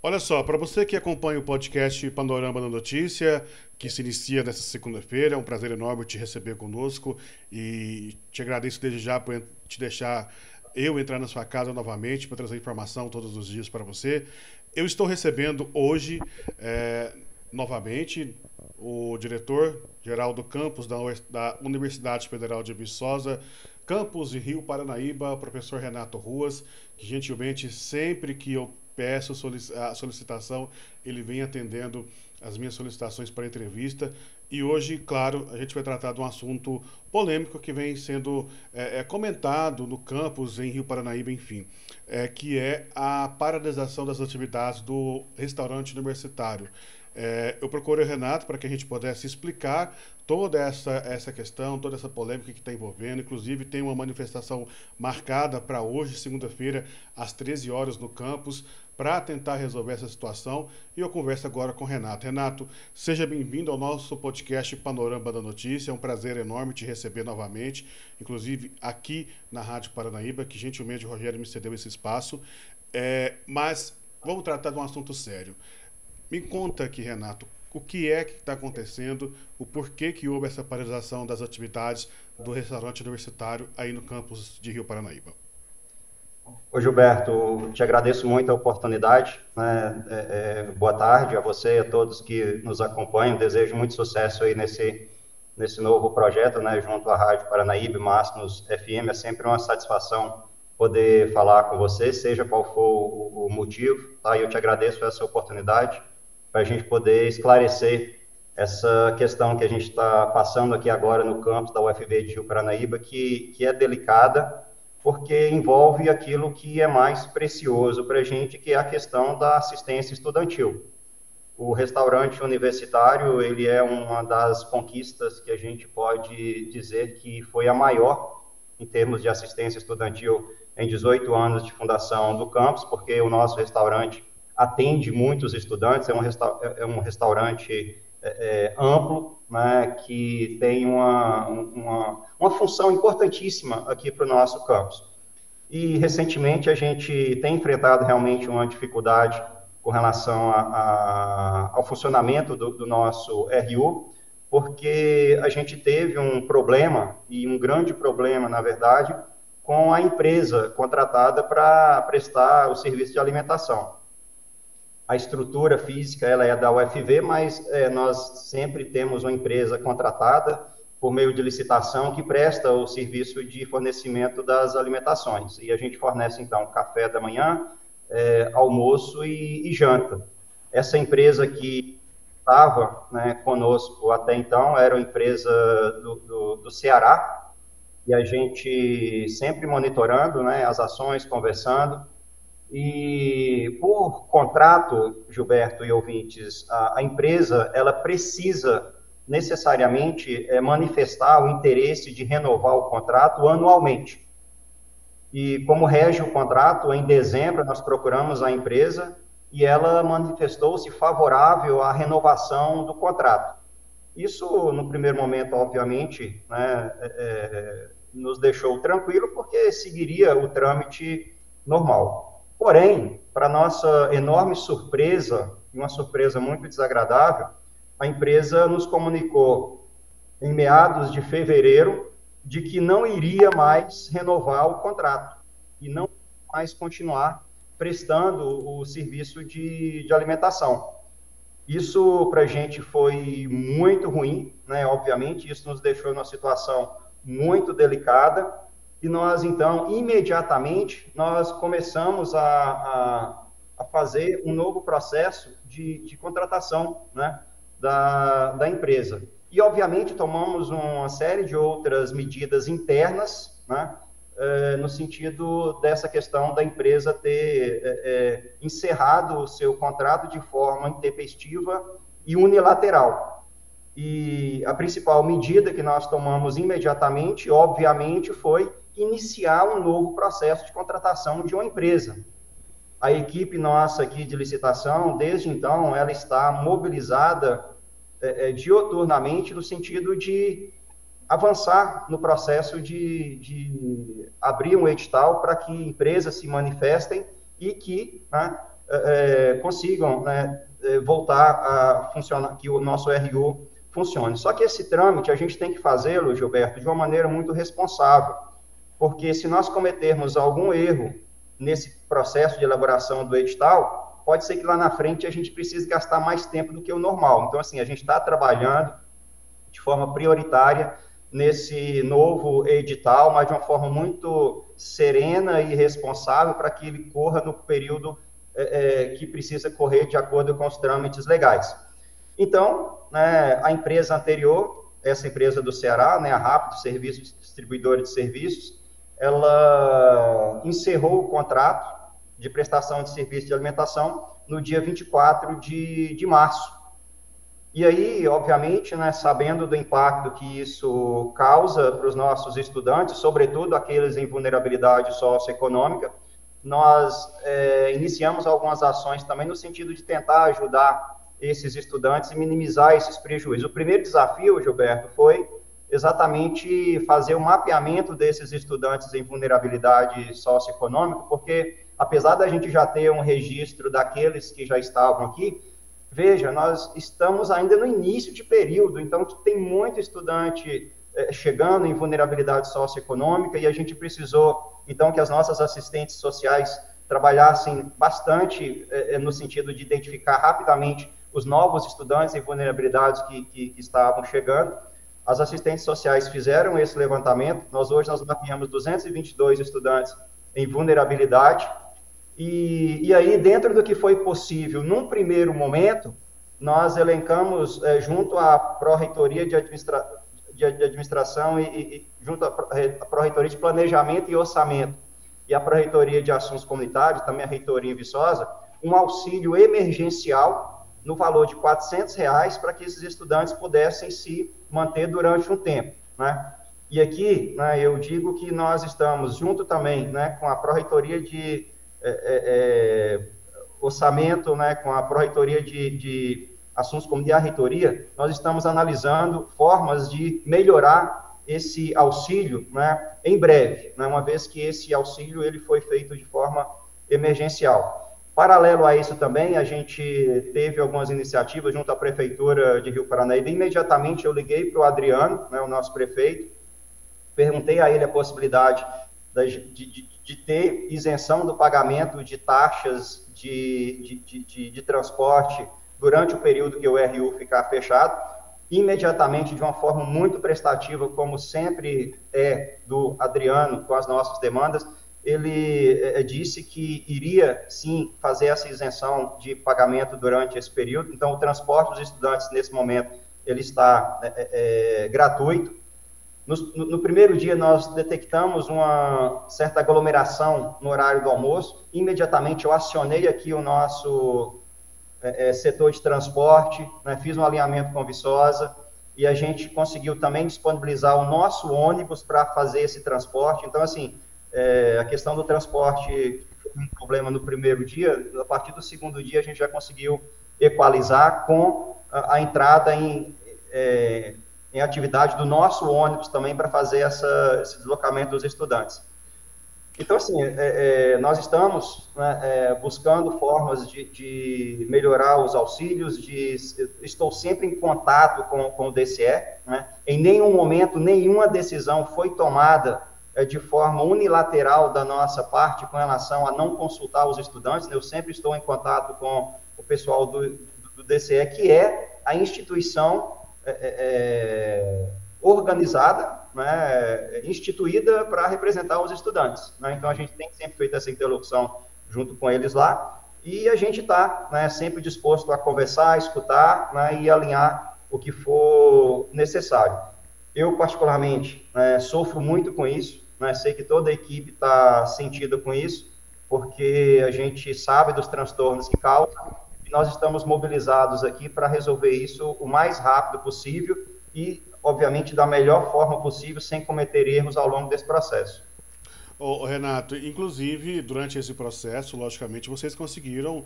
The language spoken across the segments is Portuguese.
Olha só, para você que acompanha o podcast Panorama da Notícia, que se inicia nesta segunda-feira, é um prazer enorme te receber conosco e te agradeço desde já por te deixar eu entrar na sua casa novamente para trazer informação todos os dias para você. Eu estou recebendo hoje, novamente, o diretor geral do campus da Universidade Federal de Viçosa, campus de Rio Paranaíba, professor Renato Ruas, que gentilmente sempre que eu peço a solicitação, ele vem atendendo as minhas solicitações para entrevista. E hoje, claro, a gente vai tratar de um assunto polêmico que vem sendo comentado no campus, em Rio Paranaíba, enfim, que é a paralisação das atividades do restaurante universitário. Eu procurei o Renato para que a gente pudesse explicar toda essa questão, toda essa polêmica que está envolvendo. Inclusive, tem uma manifestação marcada para hoje, segunda-feira, às 13 horas, no campus, para tentar resolver essa situação. E eu converso agora com o Renato. Renato, seja bem-vindo ao nosso podcast Panorama da Notícia. É um prazer enorme te receber novamente, inclusive aqui na Rádio Paranaíba, que gentilmente o Rogério me cedeu esse espaço. Mas vamos tratar de um assunto sério. Me conta aqui, Renato, o que é que está acontecendo, o porquê que houve essa paralisação das atividades do restaurante universitário aí no campus de Rio Paranaíba. Ô Gilberto, te agradeço muito a oportunidade, né? Boa tarde a você e a todos que nos acompanham. Desejo muito sucesso aí nesse novo projeto, né? Junto à Rádio Paranaíba e Máximos FM. É sempre uma satisfação poder falar com você, seja qual for o motivo, tá? E eu te agradeço essa oportunidade para a gente poder esclarecer essa questão que a gente está passando aqui agora no campus da UFV de Rio Paranaíba, que é delicada, porque envolve aquilo que é mais precioso para a gente, que é a questão da assistência estudantil. O restaurante universitário, ele é uma das conquistas que a gente pode dizer que foi a maior em termos de assistência estudantil em 18 anos de fundação do campus, porque o nosso restaurante atende muitos estudantes, é um restaurante amplo, né, que tem uma função importantíssima aqui para o nosso campus. E, recentemente, a gente tem enfrentado realmente uma dificuldade com relação ao funcionamento do nosso RU, porque a gente teve um problema, e um grande problema, na verdade, com a empresa contratada para prestar o serviço de alimentação. A estrutura física ela é da UFV, mas nós sempre temos uma empresa contratada por meio de licitação que presta o serviço de fornecimento das alimentações. E a gente fornece, então, café da manhã, almoço e janta. Essa empresa que estava, né, conosco até então era uma empresa do Ceará, e a gente sempre monitorando, né, as ações, conversando. E por contrato, Gilberto e ouvintes, a empresa ela precisa necessariamente manifestar o interesse de renovar o contrato anualmente. E como rege o contrato, em dezembro nós procuramos a empresa e ela manifestou-se favorável à renovação do contrato. Isso, no primeiro momento, obviamente, né, nos deixou tranquilo, porque seguiria o trâmite normal. Porém, para nossa enorme surpresa, uma surpresa muito desagradável, a empresa nos comunicou, em meados de fevereiro, de que não iria mais renovar o contrato e não mais continuar prestando o serviço de alimentação. Isso para a gente foi muito ruim, né? Obviamente, isso nos deixou numa situação muito delicada e nós, então, imediatamente, nós começamos a fazer um novo processo de contratação, né, da empresa. E, obviamente, tomamos uma série de outras medidas internas, né, no sentido dessa questão da empresa ter encerrado o seu contrato de forma intempestiva e unilateral. E a principal medida que nós tomamos imediatamente, obviamente, foi iniciar um novo processo de contratação de uma empresa. A equipe nossa aqui de licitação, desde então, ela está mobilizada dioturnamente no sentido de avançar no processo de abrir um edital para que empresas se manifestem e que, né, consigam, né, voltar a funcionar, que o nosso RU funcione. Só que esse trâmite a gente tem que fazê-lo, Gilberto, de uma maneira muito responsável, porque se nós cometermos algum erro nesse processo de elaboração do edital, pode ser que lá na frente a gente precise gastar mais tempo do que o normal. Então, assim, a gente está trabalhando de forma prioritária nesse novo edital, mas de uma forma muito serena e responsável para que ele corra no período que precisa correr de acordo com os trâmites legais. Então, né, a empresa anterior, essa empresa do Ceará, né, a Rápido Serviços, distribuidora de serviços, ela encerrou o contrato de prestação de serviço de alimentação no dia 24 de março. E aí, obviamente, né, sabendo do impacto que isso causa para os nossos estudantes, sobretudo aqueles em vulnerabilidade socioeconômica, nós iniciamos algumas ações também no sentido de tentar ajudar esses estudantes e minimizar esses prejuízos. O primeiro desafio, Gilberto, foi exatamente fazer o mapeamento desses estudantes em vulnerabilidade socioeconômica, porque apesar da gente já ter um registro daqueles que já estavam aqui, veja, nós estamos ainda no início de período, então tem muito estudante chegando em vulnerabilidade socioeconômica e a gente precisou, então, que as nossas assistentes sociais trabalhassem bastante no sentido de identificar rapidamente os novos estudantes em vulnerabilidades que estavam chegando. As assistentes sociais fizeram esse levantamento, nós mapeamos 222 estudantes em vulnerabilidade, e aí, dentro do que foi possível, num primeiro momento, nós elencamos, junto à Pró-Reitoria de Administração e junto à Pró-Reitoria de Planejamento e Orçamento e à Pró-Reitoria de Assuntos Comunitários, também a Reitoria em Viçosa, um auxílio emergencial no valor de R$ 400 para que esses estudantes pudessem se manter durante um tempo, né? E aqui, né, eu digo que nós estamos junto também, né, com a Pró-Reitoria de Orçamento, né, com a Pró-Reitoria de Assuntos como a Reitoria, nós estamos analisando formas de melhorar esse auxílio, né, em breve, né, uma vez que esse auxílio ele foi feito de forma emergencial. Paralelo a isso também, a gente teve algumas iniciativas junto à Prefeitura de Rio Paranaíba. Imediatamente eu liguei para o Adriano, né, o nosso prefeito, perguntei a ele a possibilidade de ter isenção do pagamento de taxas de transporte durante o período que o RU ficar fechado. Imediatamente, de uma forma muito prestativa, como sempre do Adriano com as nossas demandas, ele disse que iria, sim, fazer essa isenção de pagamento durante esse período. Então, o transporte dos estudantes, nesse momento, ele está gratuito. No primeiro dia, nós detectamos uma certa aglomeração no horário do almoço. Imediatamente, eu acionei aqui o nosso setor de transporte, né, fiz um alinhamento com a Viçosa, e a gente conseguiu também disponibilizar o nosso ônibus para fazer esse transporte. Então, assim, a questão do transporte foi um problema no primeiro dia. A partir do segundo dia, a gente já conseguiu equalizar com a entrada em atividade do nosso ônibus também para fazer esse deslocamento dos estudantes. Então, assim, nós estamos, né, buscando formas de melhorar os auxílios, estou sempre em contato com o DCE, né? Em nenhum momento, nenhuma decisão foi tomada de forma unilateral da nossa parte com relação a não consultar os estudantes, né? Eu sempre estou em contato com o pessoal do DCE, que é a instituição organizada, né, instituída para representar os estudantes, né? Então, a gente tem sempre feito essa interlocução junto com eles lá, e a gente está, né, sempre disposto a conversar, escutar, né, e alinhar o que for necessário. Eu, particularmente, sofro muito com isso, né, sei que toda a equipe está sentida com isso, porque a gente sabe dos transtornos que causa, e nós estamos mobilizados aqui para resolver isso o mais rápido possível e, obviamente, da melhor forma possível, sem cometer erros ao longo desse processo. Renato, inclusive, durante esse processo, logicamente, vocês conseguiram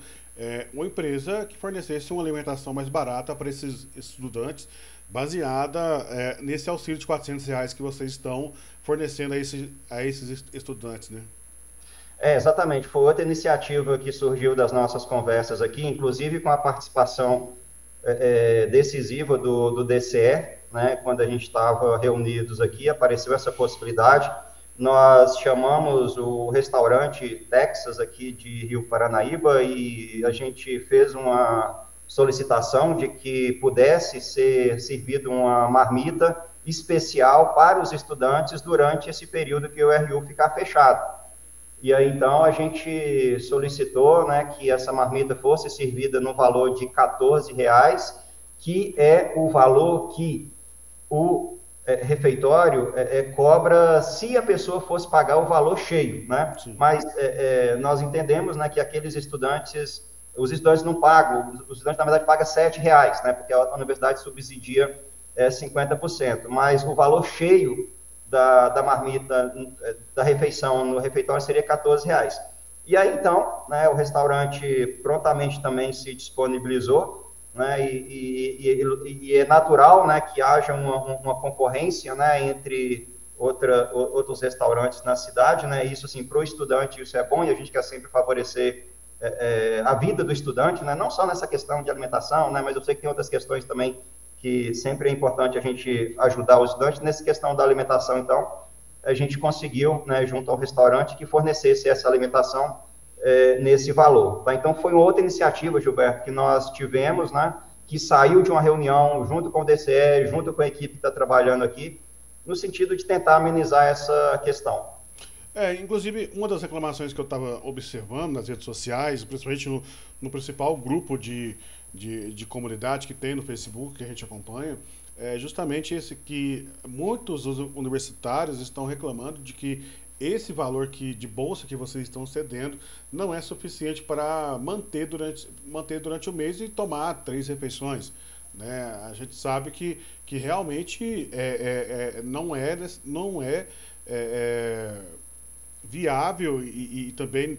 uma empresa que fornecesse uma alimentação mais barata para esses estudantes, baseada nesse auxílio de R$ 400 que vocês estão fornecendo a esses estudantes, né? Exatamente. Foi outra iniciativa que surgiu das nossas conversas aqui, inclusive com a participação decisiva do DCE, né? Quando a gente estava reunidos aqui, apareceu essa possibilidade. Nós chamamos o restaurante Texas aqui de Rio Paranaíba e a gente fez uma solicitação de que pudesse ser servida uma marmita especial para os estudantes durante esse período que o RU ficar fechado. E aí, então, a gente solicitou, né, que essa marmita fosse servida no valor de R$ 14, que é o valor que o refeitório cobra se a pessoa fosse pagar o valor cheio, né? Sim. Mas nós entendemos, né, que aqueles estudantes, os estudantes não pagam, os estudantes, na verdade, pagam R$ 7, né, porque a universidade subsidia 50%, mas o valor cheio da marmita, da refeição no refeitório seria R$ 14. E aí, então, né, o restaurante prontamente também se disponibilizou, né, e é natural, né, que haja uma concorrência, né, entre outros restaurantes na cidade, né, isso, assim, para o estudante isso é bom, e a gente quer sempre favorecer a vida do estudante, né, não só nessa questão de alimentação, né, mas eu sei que tem outras questões também que sempre é importante a gente ajudar os estudantes. Nessa questão da alimentação, então, a gente conseguiu, né, junto ao restaurante, que fornecesse essa alimentação nesse valor. Tá? Então, foi uma outra iniciativa, Gilberto, que nós tivemos, né, que saiu de uma reunião junto com o DCE, junto com a equipe que está trabalhando aqui, no sentido de tentar amenizar essa questão. Inclusive, uma das reclamações que eu estava observando nas redes sociais, principalmente no principal grupo de comunidade que tem no Facebook, que a gente acompanha, é justamente esse que muitos universitários estão reclamando de que esse valor de bolsa que vocês estão cedendo não é suficiente para manter durante o mês e tomar 3 refeições. Né? A gente sabe que realmente não é viável e também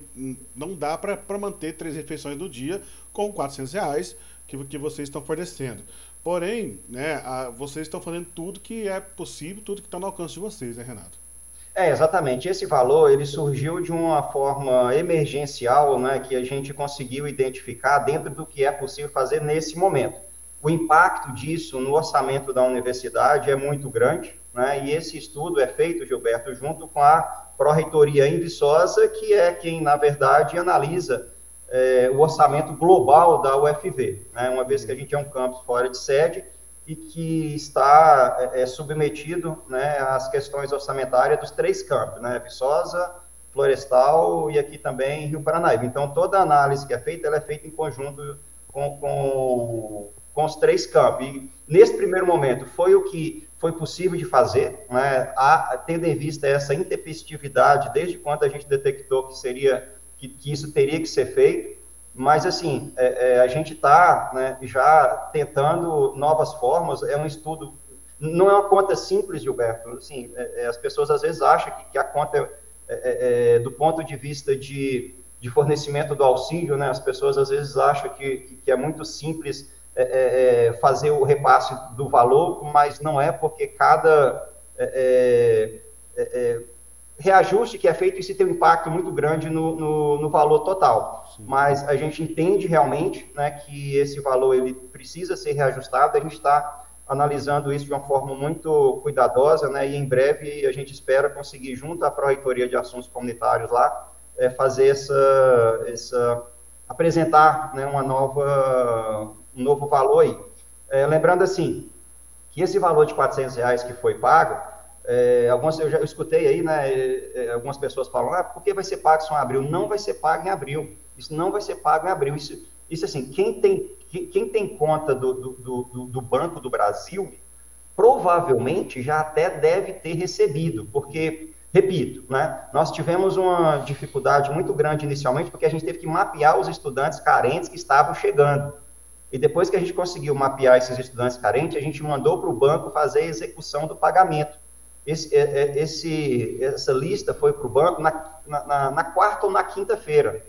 não dá para manter 3 refeições no dia com R$ 400 que vocês estão fornecendo. Porém, né, vocês estão fazendo tudo que é possível, tudo que está no alcance de vocês, né, Renato? Exatamente. Esse valor, ele surgiu de uma forma emergencial, né, que a gente conseguiu identificar dentro do que é possível fazer nesse momento. O impacto disso no orçamento da universidade é muito grande, né, e esse estudo é feito, Gilberto, junto com a Pró-Reitoria em Viçosa, que é quem, na verdade, analisa o orçamento global da UFV, né, uma vez que a gente é um campus fora de sede e que está submetido, né, às questões orçamentárias dos 3 campos, né, Viçosa, Florestal e aqui também Rio Paranaíba. Então, toda a análise que é feita, ela é feita em conjunto com os 3 campos. E, nesse primeiro momento, foi o que foi possível de fazer, né, tendo em vista essa intempestividade, desde quando a gente detectou que isso teria que ser feito, mas, assim, a gente está, né, já tentando novas formas, é um estudo, não é uma conta simples, Gilberto, assim, as pessoas às vezes acham que a conta do ponto de vista de fornecimento do auxílio, né, as pessoas às vezes acham que é muito simples fazer o repasse do valor, mas não é, porque cada reajuste que é feito, isso tem um impacto muito grande no valor total. Sim. Mas a gente entende realmente, né, que esse valor ele precisa ser reajustado, a gente está analisando isso de uma forma muito cuidadosa, né, e em breve a gente espera conseguir, junto à Pró-Reitoria de Assuntos Comunitários lá, fazer apresentar, né, um novo valor aí. Lembrando, assim, que esse valor de R$ 400 que foi pago, eu já escutei aí, né, algumas pessoas falam, por que vai ser pago só em abril? Não vai ser pago em abril, isso não vai ser pago em abril, isso assim, quem tem conta do Banco do Brasil, provavelmente já até deve ter recebido, porque, repito, né, nós tivemos uma dificuldade muito grande inicialmente, porque a gente teve que mapear os estudantes carentes que estavam chegando, e depois que a gente conseguiu mapear esses estudantes carentes, a gente mandou para o banco fazer a execução do pagamento. Essa lista foi para o banco na quarta ou na quinta-feira.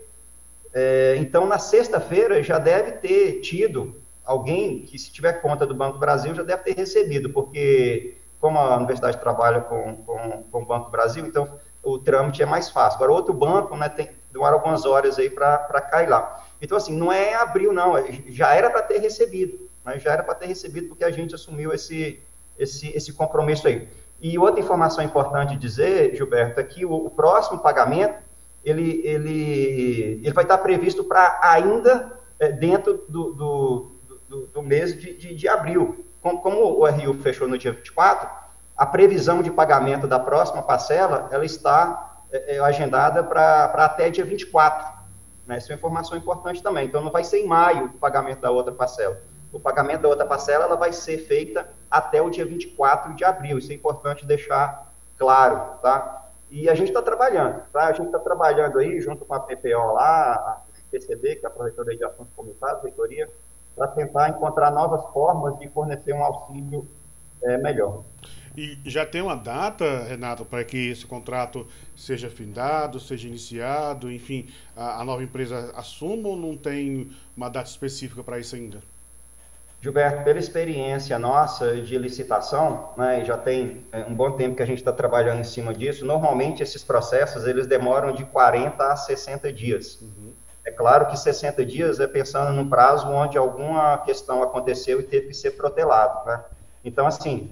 Então, na sexta-feira, já deve ter tido alguém que, se tiver conta do Banco do Brasil, já deve ter recebido, porque, como a universidade trabalha com o Banco do Brasil, então, o trâmite é mais fácil. Agora, outro banco, né, demora algumas horas aí para cair lá. Então, assim, não é em abril, não, já era para ter recebido, né, já era para ter recebido porque a gente assumiu esse compromisso aí. E outra informação importante dizer, Gilberto, é que o próximo pagamento, ele vai estar previsto para ainda dentro do mês de abril. Como o RU fechou no dia 24, a previsão de pagamento da próxima parcela, ela está agendada para até dia 24. Né? Isso é uma informação importante também. Então, não vai ser em maio o pagamento da outra parcela. O pagamento da outra parcela ela vai ser feita até o dia 24 de abril. Isso é importante deixar claro, tá? E a gente está trabalhando, tá? A gente está trabalhando aí junto com a PPO lá, a PCD, que é a Projetoria de Assuntos Comunitários, reitoria, para tentar encontrar novas formas de fornecer um auxílio melhor. E já tem uma data, Renato, para que esse contrato seja findado, seja iniciado, enfim, a nova empresa assuma ou não tem uma data específica para isso ainda? Gilberto, pela experiência nossa de licitação, né, já tem um bom tempo que a gente está trabalhando em cima disso, normalmente esses processos eles demoram de 40 a 60 dias. Uhum. É claro que 60 dias é pensando num prazo onde alguma questão aconteceu e teve que ser protelado, né? Então, assim,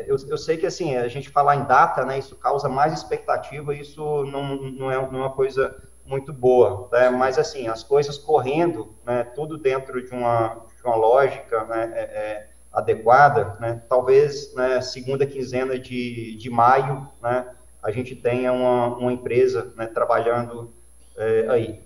eu sei que assim, a gente falar em data, né, isso causa mais expectativa, isso não é uma coisa muito boa, né? Mas assim, as coisas correndo, né, tudo dentro de uma lógica, né, adequada, né, talvez, né, segunda quinzena de maio, né, a gente tenha uma empresa, né, trabalhando aí.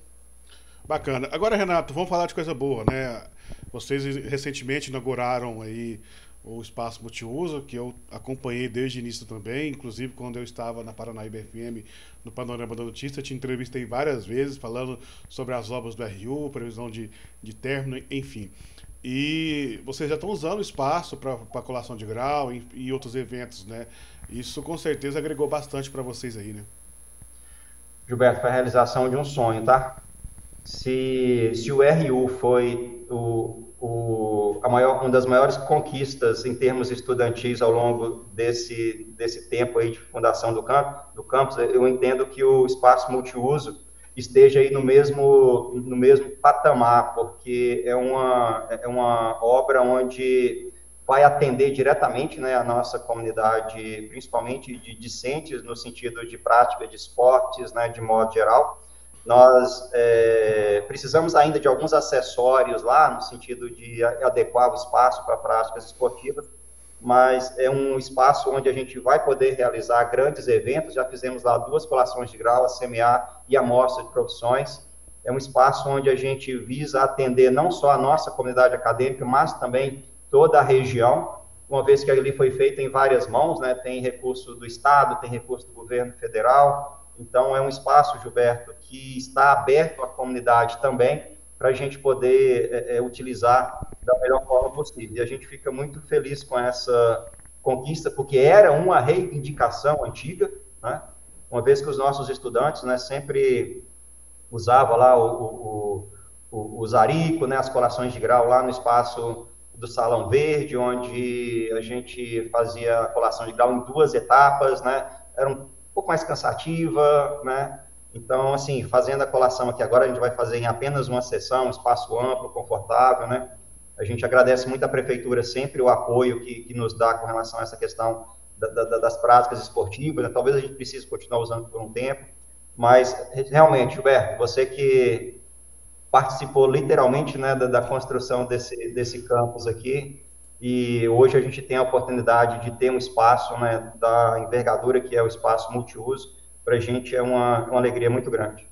Bacana. Agora, Renato, vamos falar de coisa boa, né? Vocês recentemente inauguraram aí o espaço multiuso, que eu acompanhei desde o início também, inclusive quando eu estava na Paranaíba FM, no Panorama da Notícia, te entrevistei várias vezes falando sobre as obras do RU, previsão de término, enfim. E vocês já estão usando o espaço para colação de grau e outros eventos, né? Isso com certeza agregou bastante para vocês aí, né? Gilberto, foi a realização de um sonho, tá? Se o RU foi uma das maiores conquistas em termos estudantis ao longo desse tempo aí de fundação do campus, eu entendo que o espaço multiuso esteja aí no mesmo patamar, porque é uma obra onde vai atender diretamente, né, a nossa comunidade, principalmente de discentes, no sentido de prática de esportes, né, de modo geral. Nós precisamos ainda de alguns acessórios lá, no sentido de adequar o espaço para práticas esportivas, mas é um espaço onde a gente vai poder realizar grandes eventos. Já fizemos lá 2 colações de grau, a CMA e a Mostra de Profissões. É um espaço onde a gente visa atender não só a nossa comunidade acadêmica, mas também toda a região, uma vez que ali foi feito em várias mãos, né? Tem recurso do Estado, tem recurso do governo federal. Então, é um espaço, Gilberto, que está aberto à comunidade também, para a gente poder utilizar da melhor forma possível. E a gente fica muito feliz com essa conquista, porque era uma reivindicação antiga, né? Uma vez que os nossos estudantes, né, sempre usavam lá o zarico, né, as colações de grau lá no espaço do Salão Verde, onde a gente fazia a colação de grau em 2 etapas, né? Era um pouco mais cansativa, né? Então, assim, fazendo a colação aqui agora, a gente vai fazer em apenas uma sessão, um espaço amplo, confortável, né? A gente agradece muito à Prefeitura sempre o apoio que nos dá com relação a essa questão das práticas esportivas, né? Talvez a gente precise continuar usando por um tempo, mas, realmente, Gilberto, você que participou literalmente, né, da construção desse campus aqui, e hoje a gente tem a oportunidade de ter um espaço, né, da envergadura que é o espaço multiuso. Para a gente é uma alegria muito grande.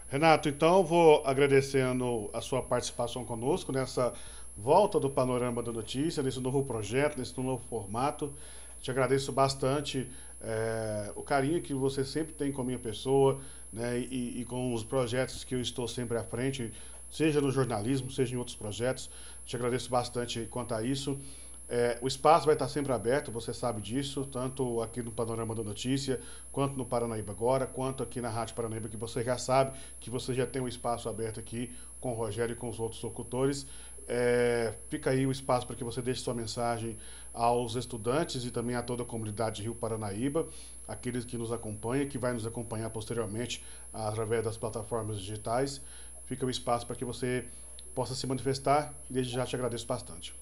Renato, então vou agradecendo a sua participação conosco nessa volta do Panorama da Notícia, nesse novo projeto, nesse novo formato. Te agradeço bastante o carinho que você sempre tem com a minha pessoa, né, e com os projetos que eu estou sempre à frente, seja no jornalismo, seja em outros projetos. Te agradeço bastante quanto a isso. O espaço vai estar sempre aberto, você sabe disso, tanto aqui no Panorama da Notícia, quanto no Paranaíba Agora, quanto aqui na Rádio Paranaíba, que você já sabe que você já tem um espaço aberto aqui com o Rogério e com os outros locutores. Fica aí o espaço para que você deixe sua mensagem aos estudantes e também a toda a comunidade de Rio Paranaíba, aqueles que nos acompanham, que vai nos acompanhar posteriormente através das plataformas digitais. Fica o espaço para que você possa se manifestar e desde já te agradeço bastante.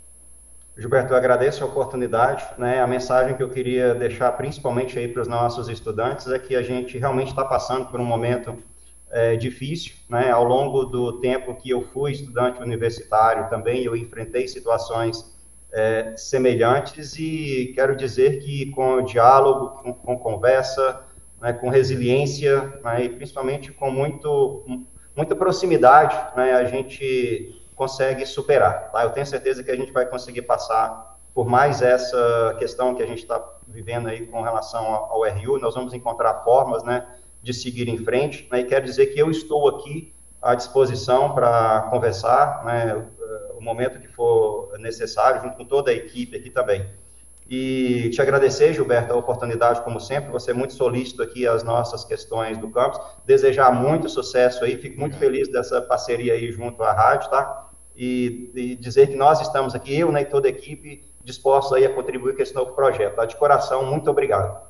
Gilberto, eu agradeço a oportunidade, né? A mensagem que eu queria deixar principalmente aí para os nossos estudantes é que a gente realmente está passando por um momento difícil, né? Ao longo do tempo que eu fui estudante universitário também, eu enfrentei situações semelhantes e quero dizer que com diálogo, com conversa, né, com resiliência, né, e principalmente com muita proximidade, né, a gente consegue superar. Tá? Eu tenho certeza que a gente vai conseguir passar por mais essa questão que a gente está vivendo aí com relação ao RU, nós vamos encontrar formas, né, de seguir em frente, né, e quero dizer que eu estou aqui à disposição para conversar, né, o momento que for necessário, junto com toda a equipe aqui também. E te agradecer, Gilberto, a oportunidade, como sempre, você é muito solícito aqui às nossas questões do campus, desejar muito sucesso aí, fico muito feliz dessa parceria aí junto à rádio, tá? E dizer que nós estamos aqui, eu, né, e toda a equipe, dispostos aí a contribuir com esse novo projeto, tá? De coração, muito obrigado.